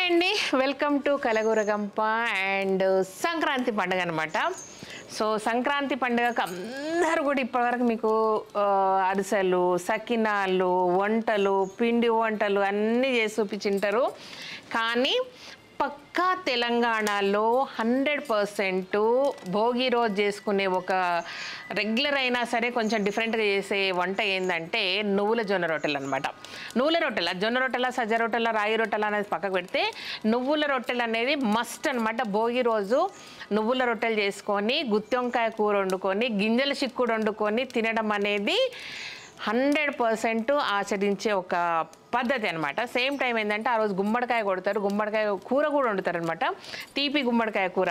Hi అండి, welcome to Kalagooragampa and Sankranti పండుగ అనమాట. సో సంక్రాంతి పండుగకు అందరూ కూడా ఇప్పటివరకు మీకు అరిసెలు, సకినాలు, వంటలు, పిండి వంటలు అన్నీ చేసి చూపించింటారు. కానీ పక్కా తెలంగాణలో 100% భోగి రోజు చేసుకునే ఒక రెగ్యులర్ అయినా సరే కొంచెం డిఫరెంట్గా చేసే వంట ఏంటంటే నువ్వుల జొన్న రొట్టెలు అనమాట. నువ్వుల రొట్టెల, జొన్న రొట్టెల, సజ్జ రొట్టెల, రాగి రొట్టెల అనేది పక్కకు పెడితే నువ్వుల రొట్టెలు అనేది మస్ట్ అనమాట. భోగి రోజు నువ్వుల రొట్టెలు చేసుకొని గుత్తి వంకాయ కూర వండుకొని గింజల చిక్కుడు వండుకొని తినడం అనేది 100% ఆచరించే ఒక పద్ధతి అనమాట. సేమ్ టైం ఏంటంటే ఆ రోజు గుమ్మడికాయ కొడతారు, గుమ్మడికాయ కూర కూడా వండుతారు అనమాట. తీపి గుమ్మడికాయ కూర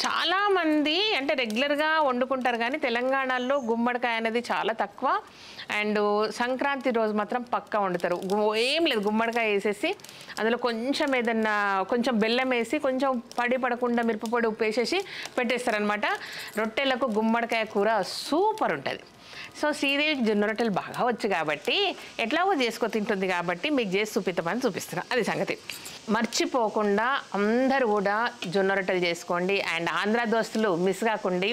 చాలామంది అంటే రెగ్యులర్గా వండుకుంటారు, కానీ తెలంగాణలో గుమ్మడికాయ అనేది చాలా తక్కువ. అండ్ సంక్రాంతి రోజు మాత్రం పక్కా వండుతారు. ఏం లేదు, గుమ్మడికాయ వేసేసి అందులో కొంచెం ఏదన్నా కొంచెం బెల్లం వేసి కొంచెం పడకుండా మిరపపొడి ఉప్పు వేసేసి పెట్టేస్తారనమాట. రొట్టెలకు గుమ్మడికాయ కూర సూపర్ ఉంటుంది. సో శ్రీదేవికి జొన్న రొట్టెలు బాగా వచ్చు కాబట్టి ఎట్లాగో చేసుకో తింటుంది కాబట్టి మీకు చేసి చూపిస్తామని చూపిస్తున్నా. అది సంగతి. మర్చిపోకుండా అందరూ కూడా జొన్న రొట్టెలు చేసుకోండి. అండ్ ఆంధ్ర దోస్తులు మిస్ కాకుండా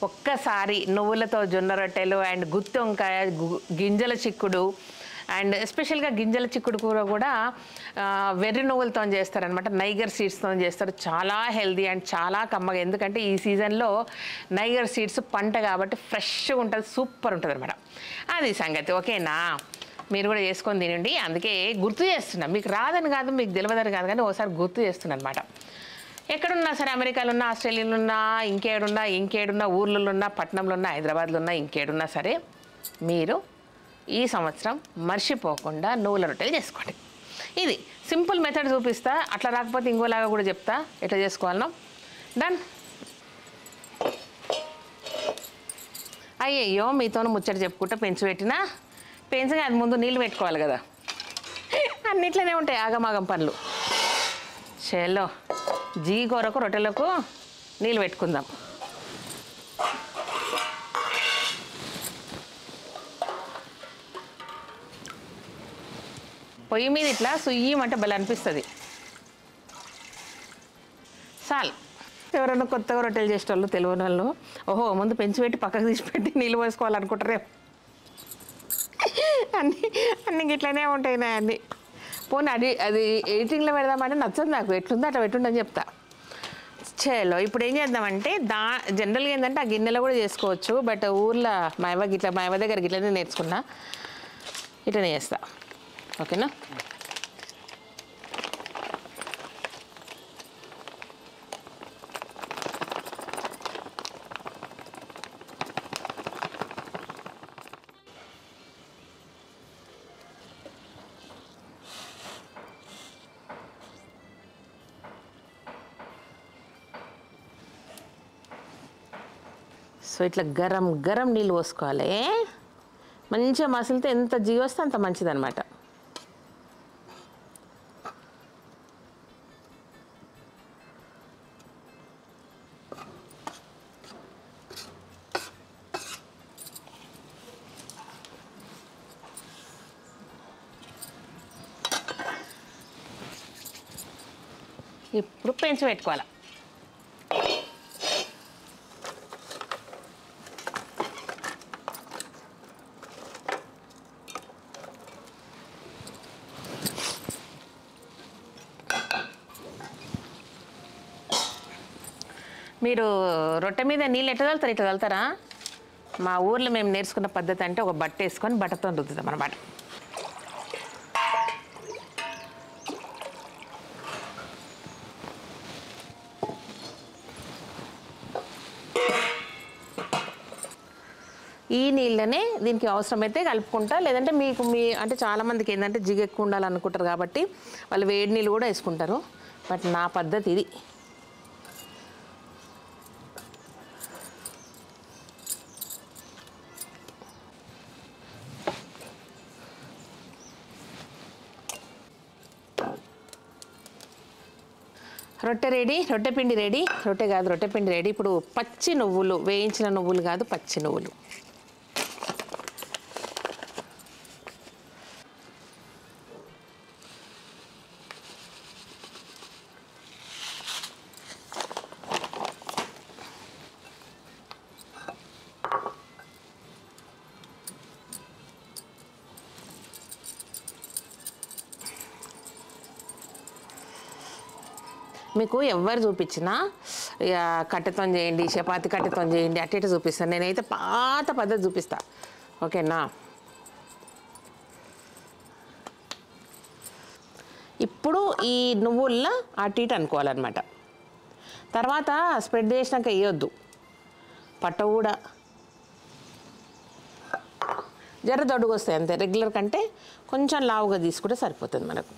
ఒక్కసారి నువ్వులతో జొన్న రొట్టెలు అండ్ గుత్తి వంకాయ, గింజల చిక్కుడు అండ్ ఎస్పెషల్గా గింజల చిక్కుడు కూర కూడా వెర్రి నువ్వులతో చేస్తారనమాట. నైగర్ సీడ్స్తో చేస్తారు. చాలా హెల్దీ అండ్ చాలా కమ్మగా, ఎందుకంటే ఈ సీజన్లో నైగర్ సీడ్స్ పంట కాబట్టి ఫ్రెష్గా ఉంటుంది, సూపర్ ఉంటుంది అనమాట. అది సంగతి. ఓకేనా? మీరు కూడా చేసుకొని తినండి. అందుకే గుర్తు చేస్తున్నా, మీకు రాదని కాదు, మీకు తెలియదని కాదు, కానీ ఒకసారి గుర్తు చేస్తున్నా అనమాట. ఎక్కడున్నా సరే, అమెరికాలో ఉన్నా, ఆస్ట్రేలియాలో ఉన్నా, ఇంకేడున్నా ఊర్లలో ఉన్నా, పట్టణంలో ఉన్నా, హైదరాబాద్లో ఉన్నా, ఇంకేడున్నా సరే మీరు ఈ సంవత్సరం మర్చిపోకుండా నువ్వుల రొట్టెలు చేసుకోండి. ఇది సింపుల్ మెథడ్ చూపిస్తా. అట్లా రాకపోతే ఇంకోలాగా కూడా చెప్తా ఎట్లా చేసుకోవాలనో. డన్. అయ్యయ్యో, మీతో ముచ్చట చెప్పుకుంటా పెంచి పెట్టినా పెంచగా అది ముందు నీళ్ళు పెట్టుకోవాలి కదా. అన్నిట్లోనే ఉంటాయి ఆగమాగం పనులు. చలో జీ కొరకు రొట్టెలకు నీళ్ళు పెట్టుకుందాం. పొయ్యి మీద ఇట్లా సుయ్యమంటే భలే అనిపిస్తుంది. చాలు. ఎవరైనా కొత్తగా రొట్టెలు చేసేవాళ్ళు, తెలియని వాళ్ళు, ఓహో ముందు పెంచి పెట్టి పక్కకు తీసిపెట్టి నీళ్ళు పోసుకోవాలనుకుంటారే. అన్నీ ఇట్లనే ఉంటాయి నా అన్నీ. పోనీ అది ఎడిటింగ్లో పెడదామంటే నచ్చదు నాకు. ఎట్లుందో అట్లా పెట్టుండని చెప్తా. చలో ఇప్పుడు ఏం చేద్దామంటే జనరల్గా ఏంటంటే ఆ గిన్నెలో కూడా చేసుకోవచ్చు, బట్ ఊర్లో మా అవ్వ దగ్గర గిట్లనే నేర్చుకున్నా, ఇట్లనే చేస్తా. ఓకేనా? సో ఇట్లా గరం నీళ్ళు పోసుకోవాలి. మంచిగా మసిలితే ఎంత జీవ వస్తే అంత మంచిదన్నమాట. ఇప్పుడు పెంచి పెట్టుకోవాలి. మీరు రొట్టె మీద నీళ్ళు ఎట్లా చల్లుతారు? ఇట్లా చల్లుతారా? మా ఊర్లో మేము నేర్చుకున్న పద్ధతి అంటే ఒక బట్ట వేసుకొని బట్టతో రుద్దుతాం అన్నమాట. ఈ నీళ్ళనే దీనికి అవసరమైతే కలుపుకుంటా, లేదంటే అంటే చాలామందికి ఏంటంటే జిగ ఎక్కువ ఉండాలనుకుంటారు కాబట్టి వాళ్ళు వేడి నీళ్ళు కూడా వేసుకుంటారు. బట్ నా పద్ధతి ఇది. రొట్టె రెడీ, రొట్టె పిండి రెడీ. రొట్టె పిండి రెడీ. ఇప్పుడు పచ్చి నువ్వులు, వేయించిన నువ్వులు కాదు, పచ్చి నువ్వులు. మీకు ఎవరు చూపించినా ఇక కట్టెతో చేయండి, చపాతి కట్టెతో చేయండి, అటు ఇటు చూపిస్తాను. నేనైతే పాత పద్ధతి చూపిస్తా. ఓకేనా? ఇప్పుడు ఈ నువ్వుల్లో అటు ఇటు అనుకోవాలన్నమాట. తర్వాత స్ప్రెడ్ చేసినాక వేయొద్దు, పట్ట కూడా జర దొడ్డుగా వస్తాయి అంతే. రెగ్యులర్ కంటే కొంచెం లావుగా తీసుకుంటే సరిపోతుంది మనకు.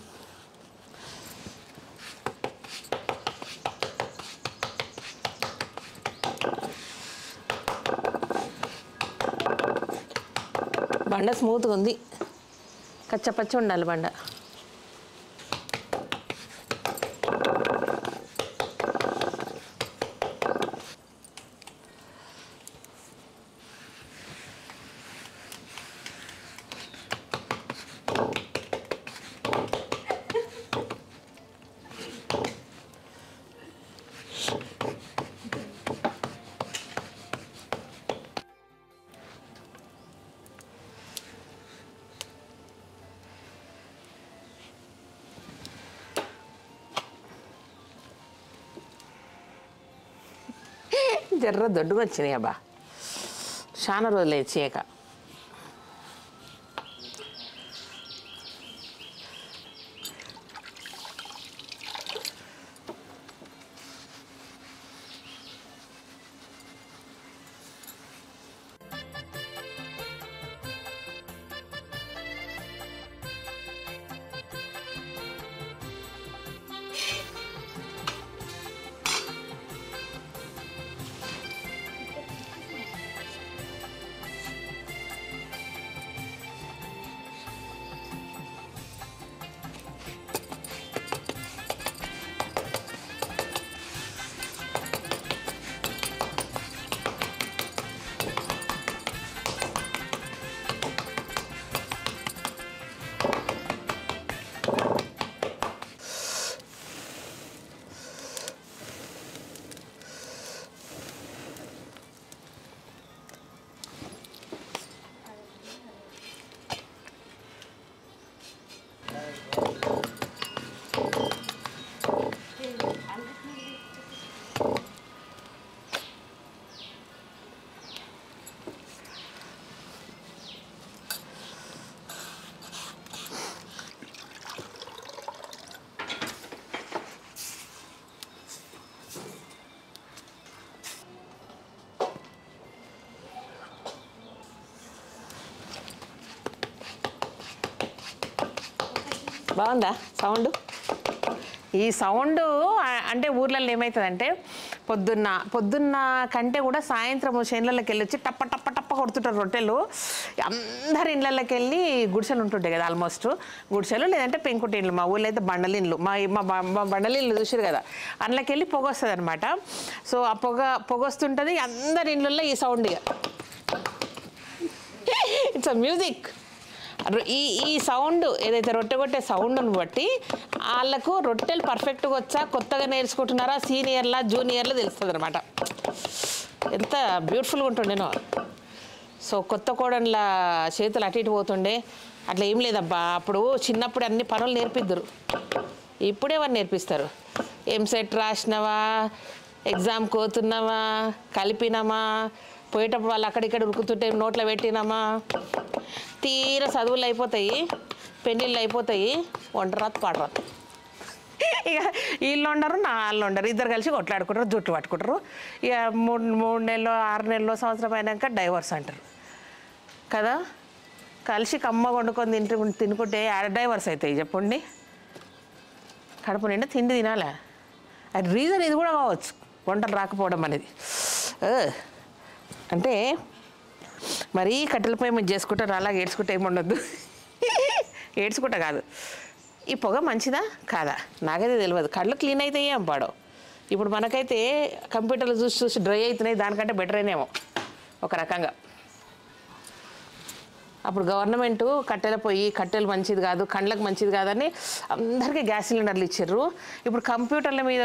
బండ స్మూత్గా ఉంది, కచ్చపచ్చ ఉండాలి బండ. జర్ర దొడ్డుగా వచ్చినాయి అబ్బా, చాలా రోజులు చేయక. బాగుందా సౌండ్? ఈ సౌండ్ అంటే ఊర్లలో ఏమవుతుందంటే పొద్దున్న కంటే కూడా సాయంత్రం చేనులకి వెళ్ళి వచ్చి టప్ప టప్ప టప్ప కొడుతుంటారు రొట్టెలు. అందరి ఇళ్ళకి వెళ్ళి గుడిసెలు ఉంటుంటాయి కదా, ఆల్మోస్ట్ గుడిసెలు లేదంటే పెంకుటిండ్లు. మా ఊళ్ళో అయితే బండలిండ్లు, మా బండలిండ్లు చూసారు కదా, అందులోకి వెళ్ళి పొగ వస్తుంది అనమాట. సో ఆ పొగ వస్తుంటుంది అందరి ఇళ్ళల్లో ఈ సౌండ్. ఇక ఇట్స్ మ్యూజిక్. ఈ సౌండ్ ఏదైతే రొట్టె కొట్టే సౌండ్ని బట్టి వాళ్ళకు రొట్టెలు పర్ఫెక్ట్గా వచ్చా, కొత్తగా నేర్చుకుంటున్నారా, సీనియర్లా జూనియర్లా తెలుస్తుంది అనమాట. ఎంత బ్యూటిఫుల్గా ఉంటుండేనో. సో కొత్త కోడన్ల చేతులు అటు ఇటు పోతుండే, అట్లా ఏం లేదబ్బా. అప్పుడు చిన్నప్పుడు అన్ని పనులు నేర్పిద్దరు, ఇప్పుడే వాళ్ళు నేర్పిస్తారు. ఎంసెట్ రాసినవా, ఎగ్జామ్కి పోతున్నావా, కలిపినామా, పోయేటప్పుడు వాళ్ళు అక్కడిక్కడ ఉరుకుతుంటే నోట్లో పెట్టినామా, తీర చదువులు అయిపోతాయి, పెళ్ళిళ్ళు అయిపోతాయి, వంటరాత్ పాడరాత్. ఇక వీళ్ళు ఉండరు, వాళ్ళు ఉండరు, ఇద్దరు కలిసి కొట్లాడుకుంటారు, జుట్టు పట్టుకుంటారు. ఇక మూడు నెలలో 6 నెలలో సంవత్సరం అయినాక డైవర్స్ అంటారు కదా. కలిసి కమ్మ వండుకొని తినుకుంటే డైవర్స్ అవుతాయి చెప్పండి. కడుపు నిండా తిండి తినాలా. అది రీజన్ ఇది కూడా కావచ్చు, వంటలు రాకపోవడం అనేది. అంటే మరీ కట్టెల పొయ్యి మీద చేసుకుంటారు, అలాగే ఏడ్చుకుంటే ఏముండొద్దు. ఏడ్చుకుంటా కాదు, ఈ పొగ మంచిదా కాదా నాకైతే తెలియదు. కళ్ళు క్లీన్ అయితే ఏం పాడో. ఇప్పుడు మనకైతే కంప్యూటర్లు చూసి డ్రై అవుతున్నాయి, దానికంటే బెటర్ అయినేమో ఒక రకంగా. అప్పుడు గవర్నమెంటు కట్టెలు మంచిది కాదు, కండ్లకు మంచిది కాదని అందరికీ గ్యాస్ సిలిండర్లు ఇచ్చారు. ఇప్పుడు కంప్యూటర్ల మీద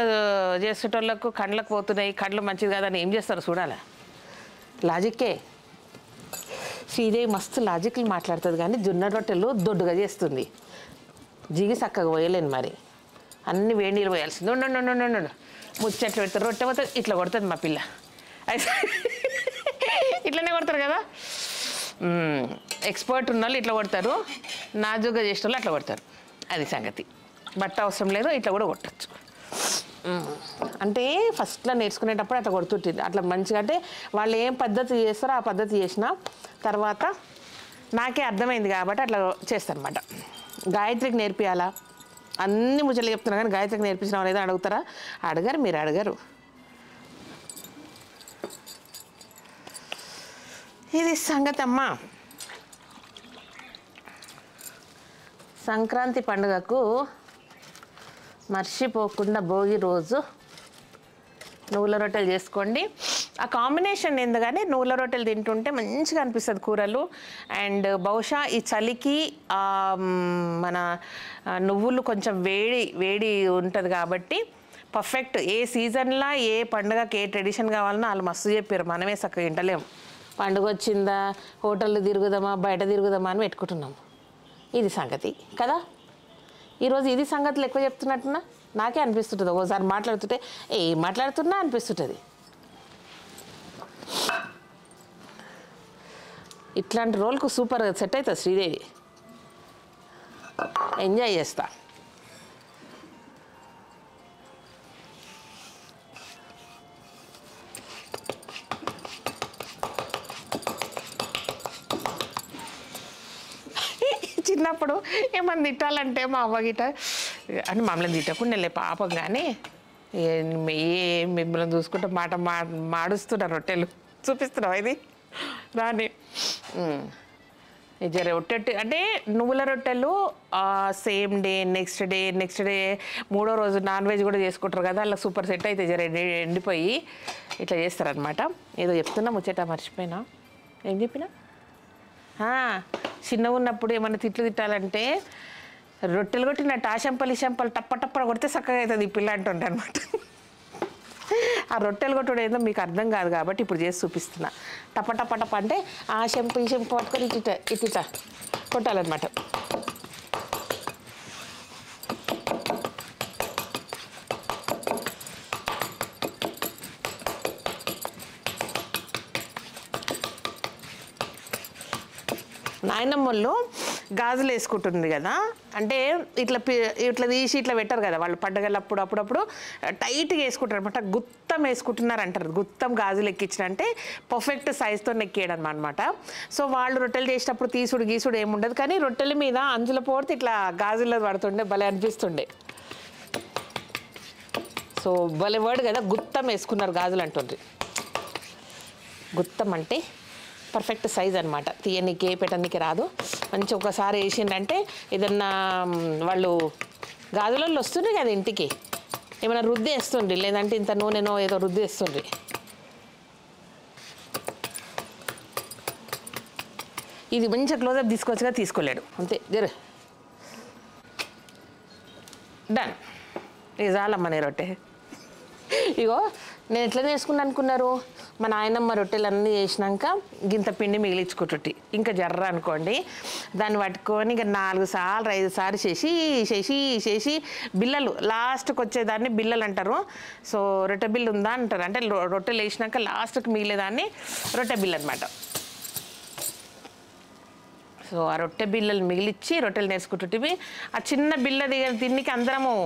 చేసేటోళ్ళకు కండ్లకు పోతున్నాయి, కళ్ళు మంచిది కాదని ఏం చేస్తారు చూడాలా. లాజిక్కే. శ్రీదేవి మస్తు లాజిక్లు మాట్లాడుతుంది, కానీ జొన్న రొట్టెలు దొడ్డుగా చేస్తుంది. జిగి చక్కగా పోయలేను మరి. అన్ని వేడి నీళ్ళు పోయాల్సింది. ఉండు ముచ్చట్లు పెడతారు. రొట్టె పోతుంది ఇట్లా కొడుతుంది మా పిల్ల. అయితే ఇట్లనే కొడతారు కదా, ఎక్స్పర్ట్ ఉన్న వాళ్ళు ఇట్లా కొడతారు, నాజుగ్గా చేసిన వాళ్ళు అట్లా కొడతారు. అది సంగతి. బట్ట అవసరం లేదు, ఇట్లా కూడా కొట్టచ్చు. అంటే ఫస్ట్లో నేర్చుకునేటప్పుడు అట్లా కొడుతుంటుంది. అట్లా మంచిగా అంటే వాళ్ళు ఏం పద్ధతి చేస్తారో ఆ పద్ధతి చేసిన తర్వాత నాకే అర్థమైంది కాబట్టి అట్లా చేస్తారనమాట. గాయత్రికి నేర్పియాలా అన్ని ముచ్చట్లు చెప్తున్నా కానీ గాయత్రికి నేర్పించిన వాళ్ళు ఏదో అడుగుతారా? అడగరు, మీరు అడగరు. ఇది సంగతి అమ్మా. సంక్రాంతి పండుగకు మర్చిపోకుండా భోగి రోజు నువ్వుల రొట్టెలు చేసుకోండి. ఆ కాంబినేషన్ ఎందుకని నువ్వుల రొట్టెలు తింటుంటే మంచిగా అనిపిస్తుంది కూరలు. అండ్ బహుశా ఈ చలికి మన నువ్వులు కొంచెం వేడి ఉంటుంది కాబట్టి పర్ఫెక్ట్. ఏ సీజన్లో ఏ పండుగకి ఏ ట్రెడిషన్ కావాలన్నా వాళ్ళు మస్తు చెప్పారు. మనమే చక్కగా వింటలేము. పండుగ వచ్చిందా, హోటళ్ళు తిరుగుదామా, బయట తిరుగుదామా అని పెట్టుకుంటున్నాము. ఇది సంగతి కదా. ఈరోజు ఇది సంగతులు ఎక్కువ చెప్తున్నట్టున్నా నాకే అనిపిస్తుంటుంది. ఒకసారి మాట్లాడుతుంటే ఏం మాట్లాడుతున్నా అనిపిస్తుంటుంది. ఇట్లాంటి రోల్కు సూపర్ సెట్ అవుతుంది శ్రీదేవి. ఎంజాయ్ చేస్తా. చిన్నప్పుడు ఏమన్నా తిట్టాలంటే మా అవ్వ గిట్ట అంటే మమ్మల్ని తిట్టకుండా వెళ్ళే పాపం, కానీ మిమ్మల్ని చూసుకుంటే మాడుస్తున్నారు. రొట్టెలు చూపిస్తున్నావు ఇది రాని జర రొట్టె అంటే నువ్వుల రొట్టెలు సేమ్ డే నెక్స్ట్ డే మూడో రోజు నాన్ వెజ్ కూడా చేసుకుంటారు కదా, అలా సూపర్ సెట్ అయితే జర ఎండిపోయి ఇట్లా చేస్తారనమాట. ఏదో చెప్తున్నా ముచ్చట మర్చిపోయినా. ఏం చెప్పినా? చిన్నగా ఉన్నప్పుడు ఏమైనా తిట్టాలంటే రొట్టెలు కొట్టినట్టు ఇషంపలు టప్ప కొడితే చక్కగా అవుతుంది ఈ పిల్ల అంటుంటే అనమాట. ఆ రొట్టెలు కొట్టడం ఏదో మీకు అర్థం కాదు కాబట్టి ఇప్పుడు చేసి చూపిస్తున్నా. టప్ప అంటే ఆ ఈ షంపు పట్టుకొని ఇట్ట కొట్టాలన్నమాట. నాయనమ్మల్లో గాజులు వేసుకుంటుంది కదా, అంటే ఇట్లా తీసి ఇట్లా పెట్టారు కదా వాళ్ళు పండగలప్పుడు అప్పుడప్పుడు టైట్గా వేసుకుంటారు అనమాట. గుత్తం వేసుకుంటున్నారు అంటారు. గుత్తం గాజులు ఎక్కించిన అంటే పర్ఫెక్ట్ సైజుతో ఎక్కేయడం అనమాట. సో వాళ్ళు రొట్టెలు చేసేటప్పుడు గీసుడు ఏముండదు, కానీ రొట్టెల మీద అంచుల పోడితే ఇట్లా గాజుల్లో పడుతుండే భలే అనిపిస్తుండే. సో భలే వర్డ్ కదా, గుత్తం వేసుకున్నారు గాజులు అంటుంది. గుత్తం అంటే పర్ఫెక్ట్ సైజ్ అనమాట. తీయనికి పెట్టడానికి రాదు. మంచి ఒకసారి వేసిందంటే ఏదన్నా వాళ్ళు గాజులలో వస్తుండ్రి కదా ఇంటికి, ఏమైనా రుద్ది వేస్తుండ్రి, లేదంటే ఇంత నూనెనో ఏదో రుద్ది వేస్తుండ్రి. ఇది మంచిగా క్లోజప్ తీసుకోవచ్చుగా, తీసుకోలేడు అంతే. డన్. ఇది చాలమ్మ నీ రొట్టె. ఇగో నేను ఎట్లా చేసుకున్నాను అనుకున్నారు? మా నాయనమ్మ రొట్టెలు చేసినాక గింత పిండి మిగిలించుకుంటుట్టి ఇంకా జర్ర అనుకోండి, దాన్ని పట్టుకొని ఇంకా 4 సార్లు 5 సార్లు చేసి బిల్లలు లాస్ట్కి వచ్చేదాన్ని బిల్లలు అంటారు. సో రొట్టె బిల్లు ఉందా అంటారు, అంటే రొట్టెలు వేసినాక లాస్ట్కి మిగిలేదాన్ని రొట్టె బిల్లు అనమాట. సో ఆ రొట్టె బిల్లలు మిగిలిచ్చి రొట్టెలు నేర్చుకుంటుంటివి. ఆ చిన్న బిల్ల దగ్గర తిన్నికి అందరము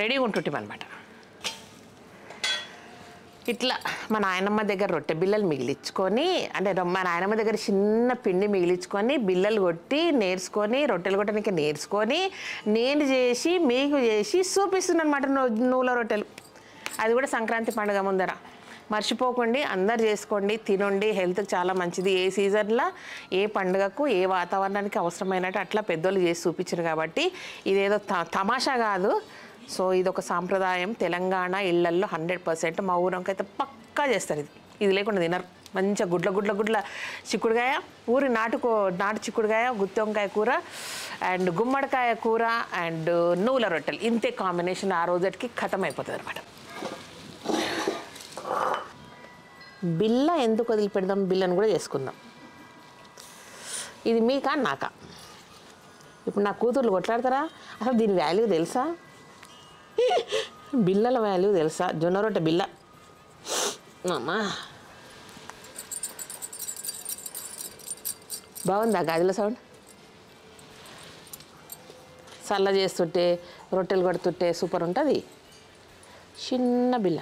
రెడీగా ఉంటుంటివి అనమాట. ఇట్లా మా నాయనమ్మ దగ్గర రొట్టె బిల్లలు మిగిలించుకొని, అంటే మా నాయనమ్మ దగ్గర చిన్న పిండి మిగిలించుకొని బిల్లలు కొట్టి నేర్చుకొని రొట్టెలు కొట్టడానికి నేర్చుకొని నేను చేసి మీకు చేసి చూపిస్తున్నాను అనమాట నువ్వుల రొట్టెలు. అది కూడా సంక్రాంతి పండుగ ముందర. మర్చిపోకండి, అందరు చేసుకోండి, తినండి, హెల్త్కి చాలా మంచిది. ఏ సీజన్లో ఏ పండుగకు ఏ వాతావరణానికి అవసరమైనట్టు అట్లా పెద్దోళ్ళు చేసి చూపించారు కాబట్టి ఇదేదో తమాషా కాదు. సో ఇది ఒక సాంప్రదాయం. తెలంగాణ ఇళ్లల్లో 100% మా ఊరంకైతే పక్కా చేస్తారు. ఇది లేకుండా తినరు. మంచిగా గుడ్ల చిక్కుడుకాయ, నాటు చిక్కుడుకాయ, గుత్తి వంకాయ కూర అండ్ గుమ్మడికాయ కూర అండ్ నువ్వుల రొట్టెలు, ఇంతే కాంబినేషన్ ఆ రోజుకి ఖతం అయిపోతుంది అనమాట. బిల్ల ఎందుకు వదిలిపెడదాం, బిల్లను కూడా చేసుకుందాం. ఇది మీకా నాకా? ఇప్పుడు నా కూతుర్లు కొట్లాడతారా? అసలు దీని వాల్యూ తెలుసా? బిల్లల వాల్యూ తెలుసా? జొన్న రొట్టె బిల్ల అమ్మా. బాగుందా గాజుల సౌండ్? చల్ల చేస్తుంటే రొట్టెలు కొడుతుంటే సూపర్ ఉంటుంది. చిన్న బిల్ల.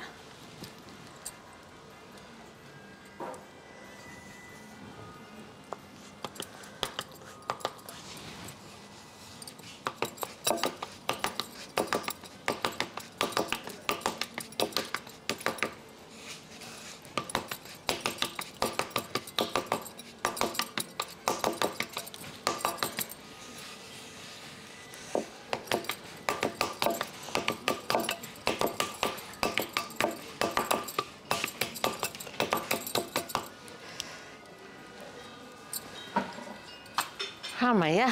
అమ్మయ్య.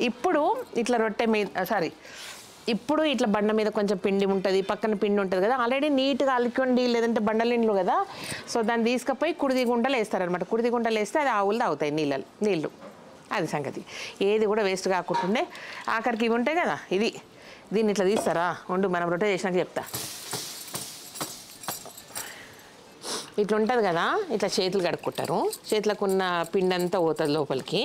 ఇప్పుడు ఇట్లా రొట్టె మీద ఇప్పుడు ఇట్లా బండ మీద కొంచెం పిండి ఉంటుంది, పక్కన పిండి ఉంటుంది కదా, ఆల్రెడీ నీట్గా అలుకోండి, లేదంటే బండల ఇండ్లు కదా. సో దాన్ని తీసుకుపోయి కుడిది గుంటలు వేస్తారనమాట. కుడిది గుంటలు వేస్తే అది ఆవులు తాగుతాయి నీళ్ళు. అది సంగతి. ఏది కూడా వేస్ట్ కాకుంటుండే. ఆఖరికి ఇవి ఉంటాయి కదా, దీన్ని ఇట్లా తీస్తారా? ఉండు, మనం రొట్టె చేసినాక చెప్తా. ఇట్లా ఉంటుంది కదా, ఇట్లా చేతులు కడుక్కుంటారు. చేతులకు ఉన్న పిండి అంతా పోతుంది లోపలికి.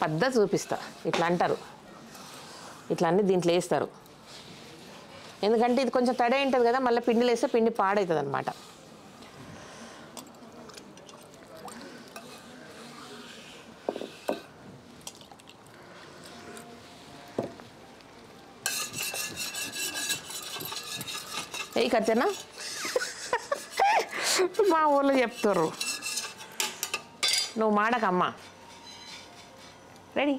పద్ధతి చూపిస్తా. ఇట్లా అంటారు, ఇట్లా అన్నీ దీంట్లో వేస్తారు. ఎందుకంటే ఇది కొంచెం తడే ఉంటుంది కదా, మళ్ళీ పిండిలు వేస్తే పిండి పాడవుతుంది అనమాట. ఏ కత్తెనా మా ఊళ్ళో చెప్తారు, నువ్వు మాడకమ్మా. రెడీ?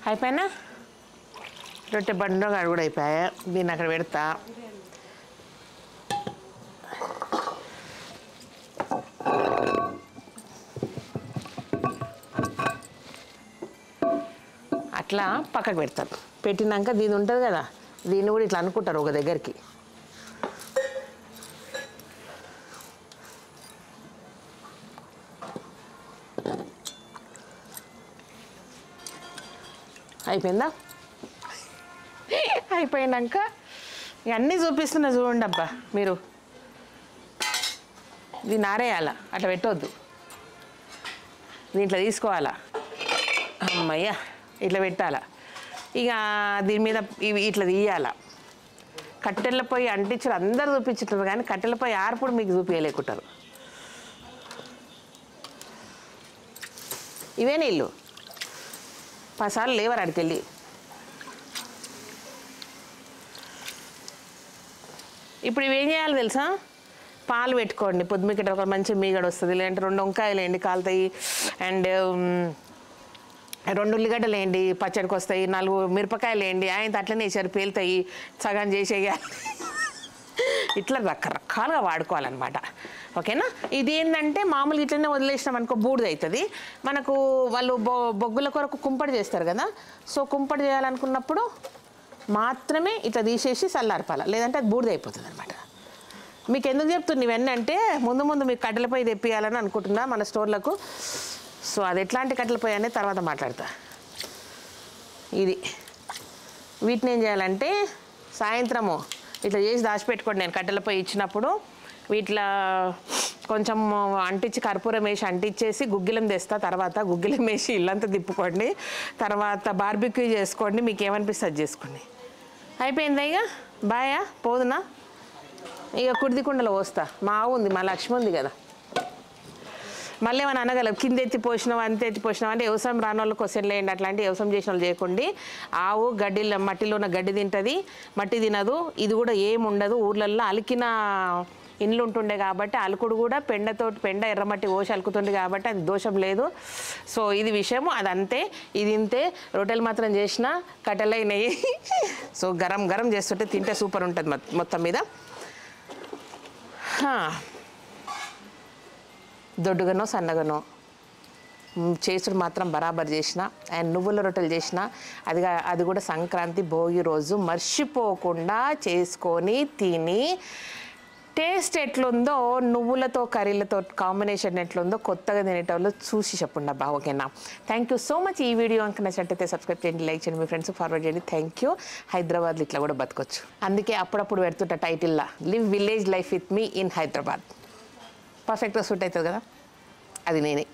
అయిపోయినా రొట్టె బండలో కూడా అయిపోయా. దీన్ని అక్కడ పెడతా. అట్లా పక్కకు పెడతారు. పెట్టినాక దీని ఉంటుంది కదా, దీన్ని కూడా ఇట్లా అనుకుంటారు ఒక దగ్గరికి. అయిపోయిందా? అయిపోయినాక ఇవన్నీ చూపిస్తున్నా చూడండి. అబ్బా మీరు దీన్ని ఆరేయాలా, అట్లా పెట్టవద్దు. దీంట్లో తీసుకోవాలా. అమ్మయ్య, ఇట్లా పెట్టాలా. ఇక దీని మీద ఇవి ఇట్లా తీయాలా. కట్టెల పొయ్యి అంటించారు, అందరు చూపించుంటారు, కానీ కట్టెల పొయ్యి ఆర్పుడు మీకు చూపించలేకుంటారు. ఇవే నీళ్ళు 10 సార్లు లేవరు అడికెళ్ళి. ఇప్పుడు ఇవేం చేయాలి తెలుసా? పాలు పెట్టుకోండి. పొద్దుమికట ఒక మంచి మీగడ వస్తుంది. లేదంటే 2 వంకాయలు వేయండి, కాలుతాయి. అండ్ 2 ఉల్లిగడ్డలు వేయండి, పచ్చడికి వస్తాయి. 4 మిరపకాయలు వేయండి, ఆయన అట్లనే వేసారు, పేలుతాయి. సగం చేసేయాలి. ఇట్లా రకరకాలుగా వాడుకోవాలన్నమాట. ఓకేనా? ఇది ఏంటంటే మామూలుగా ఇట్లనే వదిలేసినాం అనుకో బూడిద అవుతుంది. మనకు వాళ్ళు బొగ్గుల కొరకు కుంపడి చేస్తారు కదా, సో కుంపడి చేయాలనుకున్నప్పుడు మాత్రమే ఇట్లా తీసేసి చల్లార్పాల, లేదంటే అది బూడిద అయిపోతుంది అనమాట. మీకు ఎందుకు చెప్తున్నా ఇవన్నీ అంటే, ముందు మీకు కట్టెలపై తెప్పియాలని అనుకుంటున్నా మన స్టోర్లకు. సో అది ఎట్లాంటి కట్టెలపై అనేది తర్వాత మాట్లాడతా. వీటిని ఏం చేయాలంటే సాయంత్రము ఇట్లా చేసి దాచిపెట్టుకోండి. నేను కట్టెలపై ఇచ్చినప్పుడు వీటిలో కొంచెం అంటించి కర్పూరం వేసి అంటించేసి గుగ్గిలం తెస్తా. తర్వాత గుగ్గిలం వేసి ఇల్లంతా తిప్పుకోండి. తర్వాత బార్బిక్యూ చేసుకోండి, మీకు ఏమనిపిస్తుంది చేసుకోండి. అయిపోయిందా? ఇక బాయా పోదునా? ఇక కుడిదికుండలో పోస్తా. మా ఆవు ఉంది, మా లక్ష్మి ఉంది కదా. మళ్ళీ ఏమైనా అనగలం, కింద ఎత్తి పోసినావు అంత ఎత్తి పోసినావు అంటే వ్యవసాయం రాని వాళ్ళకి క్వశ్చన్లు వేయండి. అట్లాంటి వ్యవసాయం చేసిన వాళ్ళు చేయకండి. ఆవు మట్టిలో ఉన్న గడ్డి తింటుంది, మట్టి తినదు. ఇది కూడా ఏముండదు. ఊర్లల్లో అలికిన ఇండ్లు ఉంటుండే కాబట్టి అలుకుడు కూడా పెండ ఎర్రమట్టి పోసి అలుకుతుండే కాబట్టి అది దోషం లేదు. సో ఇది విషయము, అదంతే. ఇది ఇంతే. రొట్టెలు మాత్రం చేసిన కట్టెలైనవి. సో గరం చేస్తుంటే తింటే సూపర్ ఉంటుంది మొత్తం మీద. దొడ్డుగానో సన్నగానో చేసుడు మాత్రం బరాబర్ చేసిన. అండ్ నువ్వుల రొట్టెలు చేసిన, అది కూడా సంక్రాంతి భోగి రోజు మర్చిపోకుండా చేసుకొని తిని టేస్ట్ ఎట్లుందో, నువ్వులతో కర్రీలతో కాంబినేషన్ ఎట్లుందో కొత్తగా తినేటోళ్ళు చూసి చెప్పండి అబ్బా. ఓకేనా? Thank you so much. ఈ వీడియో కనుక నచ్చినట్టయితే సబ్స్క్రైబ్ చేయండి, లైక్ చేయండి, మీ ఫ్రెండ్స్కి ఫార్వర్డ్ చేయండి. Thank you. హైదరాబాద్లో ఇట్లా కూడా బతకొచ్చు, అందుకే అప్పుడప్పుడు పెడుతుంటా టైటిల్లా live village life with me in Hyderabad. పర్ఫెక్ట్గా సూట్ అవుతుంది కదా, అది నేనే.